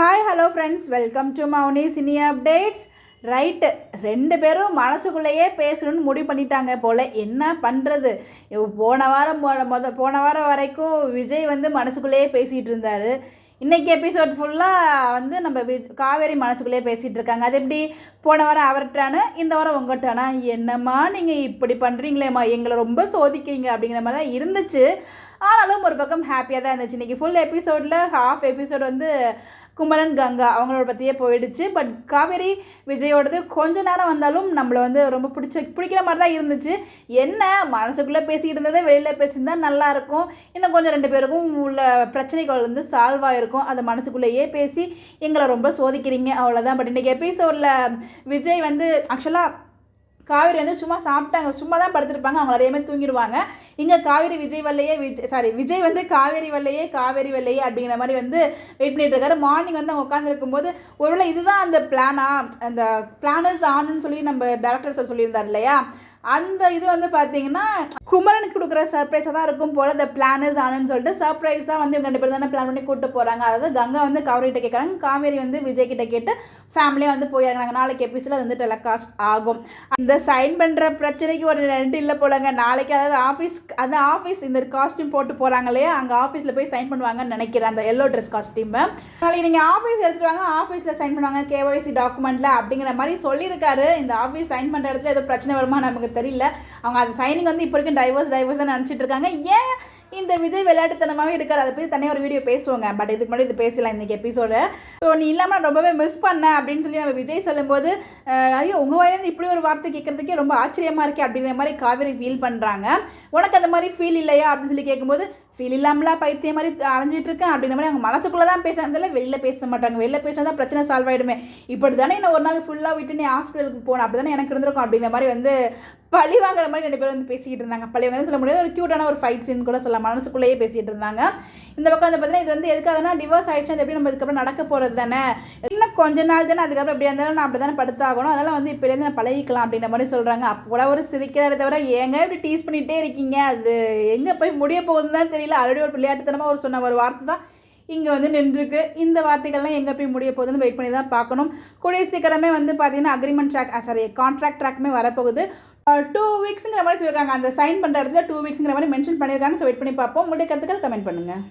Hi hello friends, welcome to Mouni cine updates. Right, 2 பேரும் மனசுக்குள்ளேயே பேசணும்னு முடிவு பண்ணிட்டாங்க போல். என்ன பண்ணுறது? போன வாரம் வரைக்கும் விஜய் வந்து மனசுக்குள்ளேயே பேசிகிட்டு இருந்தார். இன்றைக்கி எபிசோட் ஃபுல்லாக நம்ம காவேரி மனசுக்குள்ளேயே பேசிகிட்டு இருக்காங்க. அது எப்படி? போன வாரம் அவர்கிட்டானு, இந்த வாரம் உங்கள்கிட்டானா? என்னம்மா நீங்கள் இப்படி பண்ணுறீங்களேம்மா, எங்களை ரொம்ப சோதிக்கிறீங்க அப்படிங்கிற மாதிரி தான் இருந்துச்சு. ஆனாலும் ஒரு பக்கம் ஹாப்பியாக தான் இருந்துச்சு. இன்றைக்கி ஃபுல் எபிசோடில் ஹாஃப் எபிசோட் வந்து குமரன் கங்கா அவங்களோட பற்றியே போயிடுச்சு. பட் காவேரி விஜயோடது கொஞ்ச நேரம் வந்தாலும் நம்மளை வந்து ரொம்ப பிடிக்கிற மாதிரி தான் இருந்துச்சு. என்ன மனசுக்குள்ளே பேசிக்கிட்டு இருந்ததை வெளியில் பேசியிருந்தா நல்லாயிருக்கும். இன்னும் கொஞ்சம் 2 பேருக்கும் உள்ள பிரச்சனைகள் வந்து சால்வ் ஆகிருக்கும். அதை மனசுக்குள்ளேயே பேசி எங்களை ரொம்ப சோதிக்கிறீங்க, அவ்வளோதான். பட் இன்றைக்கி எபிசோடில் விஜய் வந்து ஆக்சுவலாக காவேரி வந்து சும்மா சாப்பிட்டாங்க, சும்மா தான் படுத்திருப்பாங்க, அவங்க நிறைய பேர் தூங்கிடுவாங்க. இங்கே காவேரி விஜய் வல்லையே விஜய் வந்து காவேரி வல்லையே அப்படிங்கிற மாதிரி வந்து வெயிட் பண்ணிட்டு இருக்காரு. மார்னிங் வந்து அவங்க உட்காந்துருக்கும் போது ஒருவேளை இதுதான் அந்த பிளானா, அந்த பிளானர்ஸ் ஆனுன்னு சொல்லி நம்ம டேரக்டர் சார் சொல்லியிருந்தார் இல்லையா, அந்த இது வந்து பார்த்தீங்கன்னா குமரனுக்கு கொடுக்குற சர்ப்ரைஸாக தான் இருக்கும் போல். இந்த பிளானர்ஸ் ஆனுன்னு சொல்லிட்டு சர்ப்ரைஸாக வந்து இவங்க 2 பேர் தானே பிளான் பண்ணி கூப்பிட்டு போகிறாங்க. அதாவது கங்கா வந்து காவேரிகிட்ட கேட்குறாங்க, காவேரி வந்து விஜய் கிட்ட கேட்டு ஃபேமிலியாக வந்து போயிடுறாங்க. நாளைக்கு எபிசோட வந்து டெலிகாஸ்ட் ஆகும். இந்த சைன் பண்ணுற பிரச்சனைக்கு ஒரு 2 இல்லை போலங்க. நாளைக்கு அதாவது ஆஃபீஸ் இந்த காஸ்டியூம் போட்டு போகிறாங்க இல்லையா, அங்கே ஆஃபீஸில் போய் சைன் பண்ணுவாங்கன்னு நினைக்கிறேன், அந்த எல்லோ ட்ரெஸ் காஸ்டியூமை. நாளைக்கு நீங்கள் ஆஃபீஸ் எடுத்துகிட்டு வாங்க, ஆஃபீஸில் சைன் பண்ணுவாங்க கேஒய்சி டாக்குமெண்ட்டில் அப்படிங்கிற மாதிரி சொல்லியிருக்காரு. இந்த ஆஃபீஸ் சைன் பண்ணுற இடத்துல ஏதோ பிரச்சனை வருமா நமக்கு தெரியல. அவங்க அந்த சைனிங் வந்து இப்போ வரைக்கும் டைவர்ஸ் தான் நினச்சிட்டு இருக்காங்க. ஏன் இந்த விஜய் விளையாட்டுத்தனமாகவே இருக்கார், அதை பற்றி தனியாக ஒரு வீடியோ பேசுவாங்க. பட் இதுக்கு முன்னாடி இது பேசலாம் இன்றைக்கி எபிசோடு. ஸோ நீ இல்லாமல் ரொம்பவே மிஸ் பண்ண அப்படின்னு சொல்லி நம்ம விஜய் சொல்லும்போது, ஐயோ உங்கள் வாயிலேருந்து இப்படி ஒரு வார்த்தை கேட்குறதுக்கே ரொம்ப ஆச்சரியமாக இருக்கே அப்படிங்கிற மாதிரி காவேரி ஃபீல் பண்ணுறாங்க. உனக்கு அந்த மாதிரி ஃபீல் இல்லையா அப்படின்னு சொல்லி கேட்கும்போது, ஃபீல் இல்லாமலாம் பைத்திய மாதிரி அலைஞ்சிட்டு இருக்கேன் அப்படிங்கிற மாதிரி அவங்க மனசுக்குள்ளே தான் பேசுகிறதால வெளியில் பேச மாட்டாங்க. வெளியில் பேசினா தான் பிரச்சனை சால்வ் ஆகிடுமே. இப்படி தானே என்ன ஒரு நாள் ஃபுல்லாக விட்டு நீ ஹாஸ்பிட்டலுக்கு போகணும், அப்படி தானே எனக்கு இருந்திருக்கும் அப்படிங்கிற மாதிரி வந்து பழி வாங்குற மாதிரி 2 பேரும் வந்து பேசிக்கிட்டு இருந்தாங்க. பழி வாங்க சொல்ல முடியாது, ஒரு க்யூட்டான ஒரு ஃபைட் சீன் கூட சொல்லலாம். மனசுக்குள்ளேயே பேசிகிட்டு இருந்தாங்க. இந்த பக்கம் வந்து பார்த்தீங்கன்னா இது வந்து எதுக்காகனா டிவோர்ஸ் ஆகிடுச்சு, அது எப்படி நம்ம இதுக்கப்புறம் நடக்க போகிறது தானே, இன்னும் கொஞ்ச நாள் தானே, அதுக்கப்புறம் எப்படியா இருந்தாலும் நான் அப்படி தானே படுத்தாகணும், அதனால் வந்து இப்போலேருந்து நான் பழகிக்கலாம் அப்படின்ற மாதிரி சொல்கிறாங்க. அப்போ கூட ஒரு சிரிக்கிறத தவிர ஏங்க இப்படி டீஸ் பண்ணிகிட்டே இருக்கீங்க, அது எங்கே போய் முடிய போகுதுன்னு தான் தெரியல. ஆல்ரெடி ஒரு விளையாட்டுத்தனமாக சொன்ன ஒரு வார்த்தை தான் இங்கே வந்து நின்றுருக்கு. இந்த வார்த்தைகள்லாம் எங்கே போய் முடிய போகுதுன்னு வெயிட் பண்ணி தான் பார்க்கணும். கூடிய சீக்கிரமே வந்து பார்த்தீங்கன்னா கான்ட்ராக்ட் ட்ராக்குமே வரப்போகுது. 2 வீக்ஸுங்கிற மாதிரி சொல்லியிருக்காங்க. அந்த சைன் பண்ணுற இடத்துல 2 வீக்ஸுங்கிற மாதிரி மென்ஷன் பண்ணியிருக்காங்க. ஸோ வெயிட் பண்ணி பார்ப்போம். உங்களுடைய கருத்துக்கள் கமெண்ட் பண்ணுங்கள்.